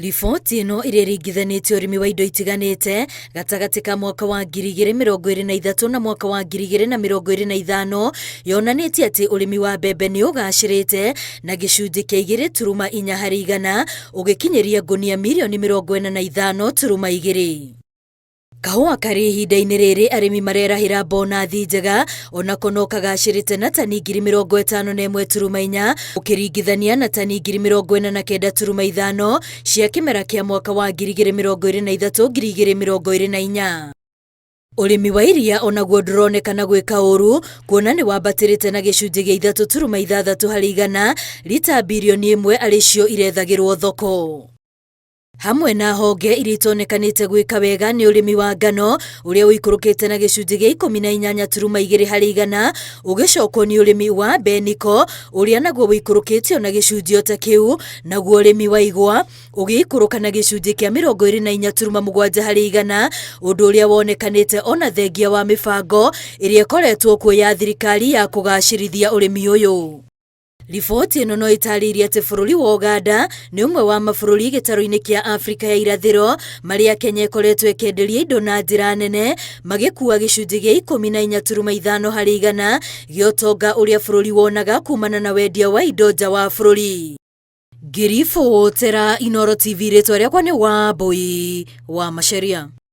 Riboti ĩno ĩrĩringithanĩtie ũrĩmi wa indo itiganĩte gatagatĩ ka mwaka wa 2023 na mwaka wa 2025 yonanĩtie atĩ ũrĩmi wa mbembe nĩ ũgacĩrĩte na gĩcunjĩ kĩa 2.4 harĩ igana ũgĩkinyĩria ngunia mirioni 45.2. Kahũa karĩ ihinda-inĩ rĩrĩ arĩmi marerahĩra bonathi njega onako no kagacĩrĩte na tani 51.4 ũkĩringithania na tani 49.5 cia kĩmera kĩa mwaka wa 2023-2024. Ũrĩmi wa iria onaguo ndũronekana gwĩka ũru kuona nĩ wambatĩrĩte na gĩcunjĩ gĩa 3.6 harĩ igana rita birioni 1 arĩ cio irethagĩrwo thoko. Hamwe na honge iria itonekanĩte gwĩka wega nĩ ũrĩmi wa ngano ũrĩa ũikũrũkĩte na gĩcunjĩ gĩa 18.2 harĩ igana ũgĩcokwo nĩ ũrĩmi wa mbeniko ũrĩa naguo ũikũrũkĩtio na gĩcunjĩ ta kĩu, naguo ũrĩmi wa igwa ũgĩikũrũka na gĩcunjĩ kĩa 24.7 harĩ igana, ũndũ ũrĩa wonekanĩte ona thengia wa mĩbango ĩrĩa ĩkoretwo kuo ya thirikari ya kũgacĩrithia ũrĩmi ũyũ. Riboti ĩno no ĩtarĩirie atĩ bũrũri wa Uganda nĩ ũmwe wa mabũrũri gĩtarũ-inĩ kĩa Afrika ya irathĩro marĩa Kenya ĩkoretwo ĩkĩenderia indo na njĩra nene, magĩkua gĩcunjĩ gĩa 14.5 harĩ igana gĩa ũtonga ũrĩa bũrũri wonaga kumana na wendia wa indo nja wa bũrũri. Ngiribotera Inooro TV, rĩtwa rĩakwa nĩ Wambui wa Macharia.